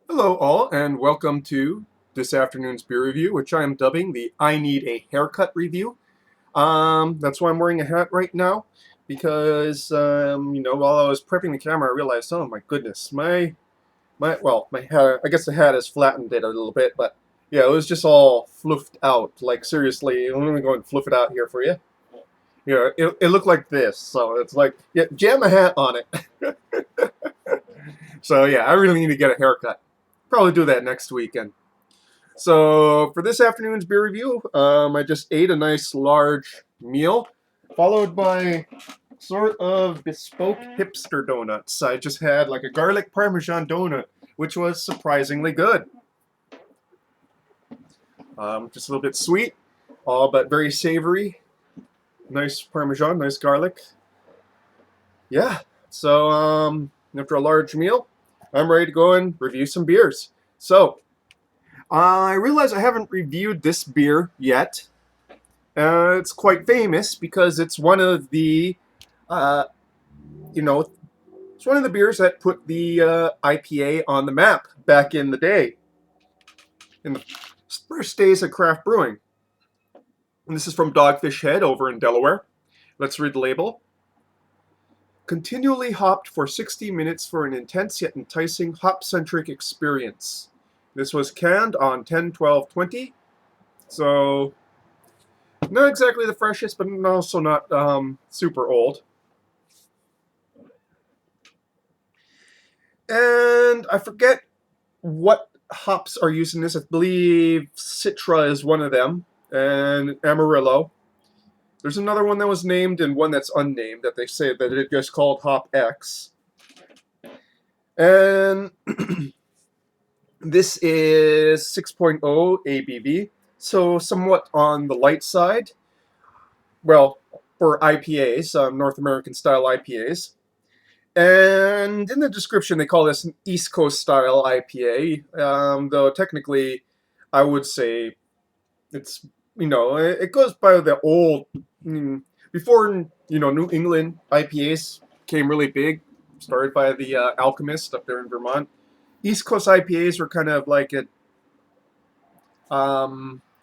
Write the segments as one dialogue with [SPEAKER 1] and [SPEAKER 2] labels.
[SPEAKER 1] Hello all, and welcome to this afternoon's beer review, which I am dubbing the I Need a Haircut review. That's why I'm wearing a hat right now, because, while I was prepping the camera, I realized, oh my goodness, my hair, I guess the hat has flattened it a little bit, but yeah, it was just all floofed out. Like, seriously, I'm gonna go and floof it out here for you. It looked like this, so it's like, yeah, jam a hat on it. So yeah, I really need to get a haircut. Probably do that next weekend. So for this afternoon's beer review, I just ate a nice large meal, followed by sort of bespoke hipster donuts. I just had like a garlic parmesan donut, which was surprisingly good. Just a little bit sweet, but very savory. Nice parmesan, nice garlic. Yeah. So after a large meal, I'm ready to go and review some beers. So I realize I haven't reviewed this beer yet. It's quite famous because it's one of the, uh, you know, it's one of the beers that put the IPA on the map back in the day, in the first days of craft brewing. And this is from Dogfish Head over in Delaware. Let's read the label. Continually hopped for 60 minutes for an intense yet enticing hop-centric experience. This was canned on 10/12/20, so not exactly the freshest, but also not super old. And I forget what hops are used in this. I believe Citra is one of them, and Amarillo. There's another one that was named and one that's unnamed that they say that it just called Hop X. And this is 6.0 ABV, so somewhat on the light side. Well, for IPAs, North American style IPAs. And in the description, they call this an East Coast style IPA, though technically, I would say it's, it goes by the old, before, New England IPAs came really big, started by the Alchemist up there in Vermont. East Coast IPAs were kind of like it,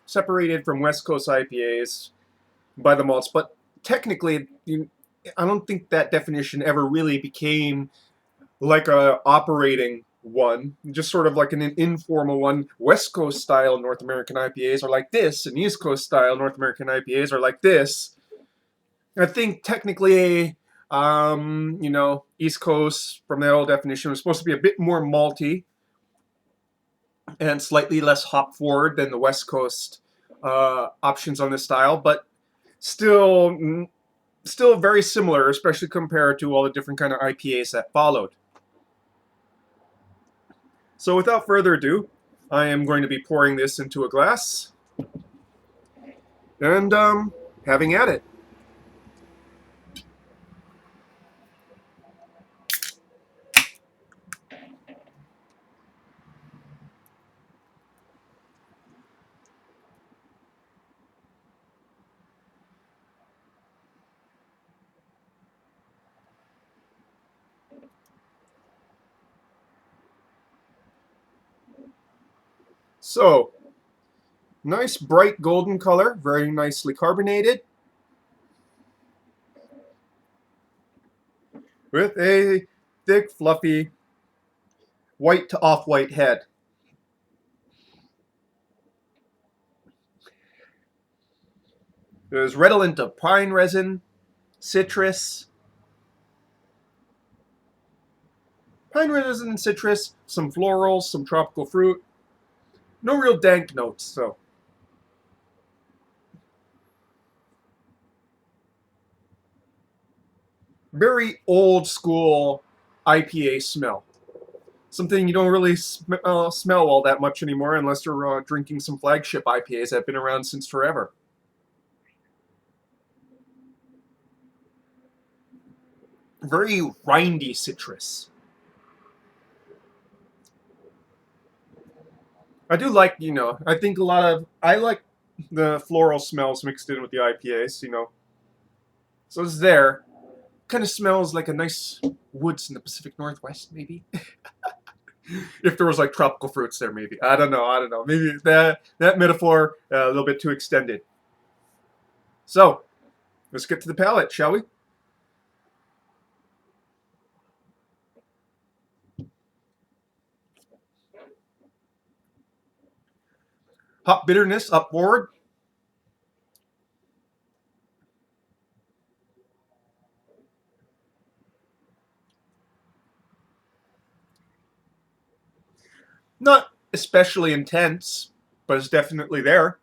[SPEAKER 1] separated from West Coast IPAs by the malts, but technically, I don't think that definition ever really became like a operating one, just sort of like an informal one. West Coast style North American IPAs are like this, and East Coast style North American IPAs are like this. I think technically, East Coast from that old definition was supposed to be a bit more malty and slightly less hop forward than the West Coast options on this style, but still, still very similar, especially compared to all the different kind of IPAs that followed. So without further ado, I am going to be pouring this into a glass and having at it. So, nice bright golden color, very nicely carbonated, with a thick, fluffy, white to off-white head. It is redolent of pine resin, citrus, citrus, some florals, some tropical fruit. No real dank notes, so. Very old school IPA smell. Something you don't really smell all that much anymore unless you're drinking some flagship IPAs that have been around since forever. Very rindy citrus. I do like, I think I like the floral smells mixed in with the IPAs. So it's there. Kind of smells like a nice woods in the Pacific Northwest, maybe. If there was like tropical fruits there, maybe. I don't know. I don't know. Maybe that metaphor a little bit too extended. So let's get to the palate, shall we? Hop bitterness up forward. Not especially intense, but it's definitely there.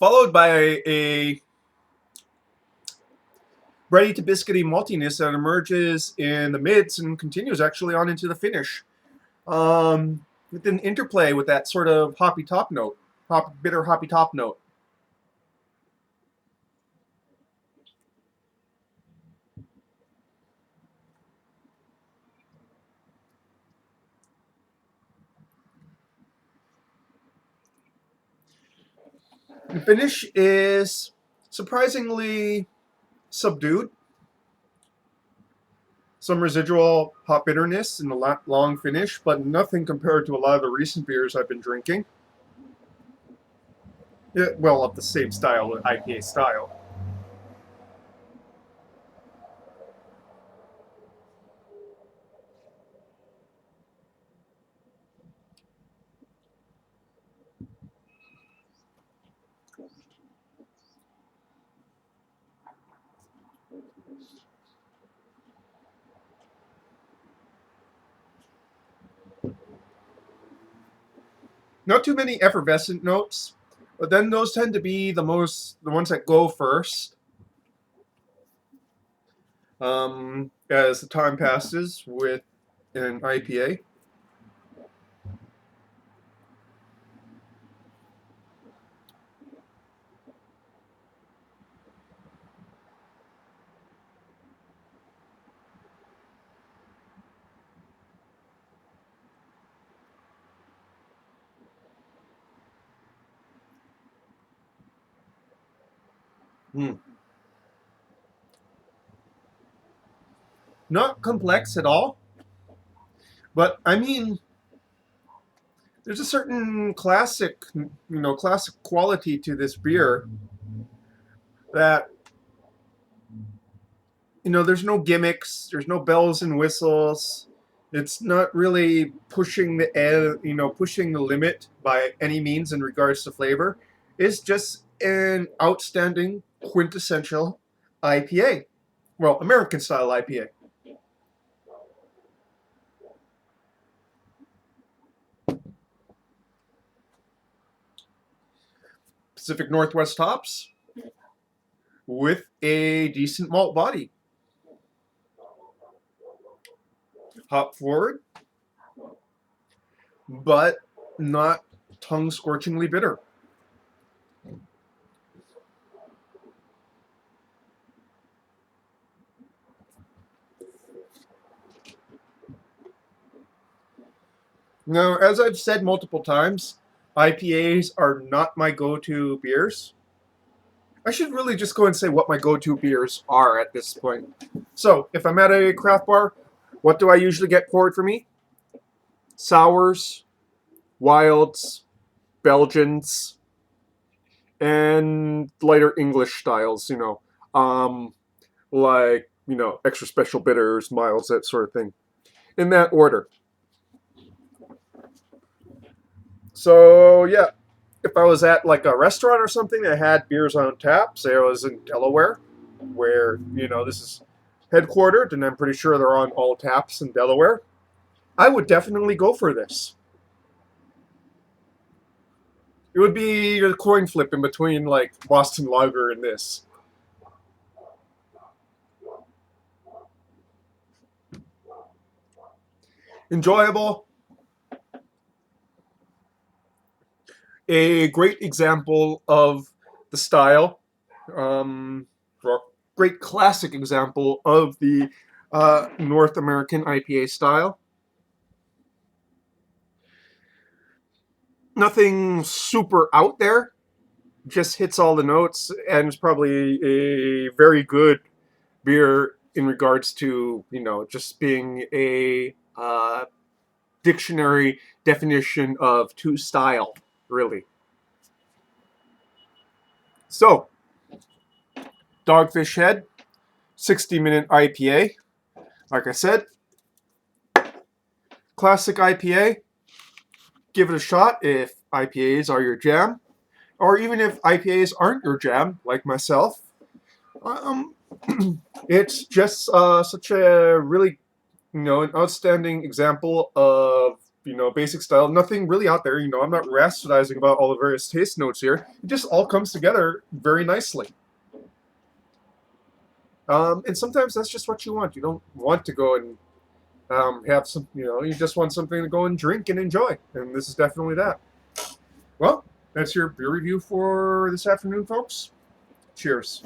[SPEAKER 1] Followed by a bready to biscuity maltiness that emerges in the mids and continues actually on into the finish. With an interplay with that sort of hoppy top note, bitter hoppy top note. The finish is surprisingly subdued. Some residual hop bitterness in the long finish, but nothing compared to a lot of the recent beers I've been drinking. Yeah, well, of the same style, IPA style. Not too many effervescent notes, but then those tend to be the ones that go first. As the time passes with an IPA. Hmm. Not complex at all, but I mean, there's a certain classic quality to this beer that there's no gimmicks, there's no bells and whistles. It's not really pushing the limit by any means in regards to flavor. It's just an outstanding quintessential IPA. Well, American style IPA. Pacific Northwest hops with a decent malt body. Hop forward, but not tongue scorchingly bitter. Now, as I've said multiple times, IPAs are not my go-to beers. I should really just go and say what my go-to beers are at this point. So, if I'm at a craft bar, what do I usually get poured for me? Sours, wilds, Belgians, and lighter English styles, like, extra special bitters, miles, that sort of thing. In that order. So, yeah, if I was at like a restaurant or something that had beers on tap, say I was in Delaware, where, this is headquartered, and I'm pretty sure they're on all taps in Delaware, I would definitely go for this. It would be a coin flip in between like Boston Lager and this. Enjoyable. A great example of the style. Or great classic example of the North American IPA style. Nothing super out there, just hits all the notes, and it's probably a very good beer in regards to just being a dictionary definition of to style, really. So, Dogfish Head, 60-minute IPA. Like I said, classic IPA. Give it a shot if IPAs are your jam, or even if IPAs aren't your jam, like myself. Um, it's just such a really, an outstanding example of, basic style. Nothing really out there. I'm not rhapsodizing about all the various taste notes here. It just all comes together very nicely. And sometimes that's just what you want. You don't want to go and have some, you just want something to go and drink and enjoy. And this is definitely that. Well, that's your beer review for this afternoon, folks. Cheers.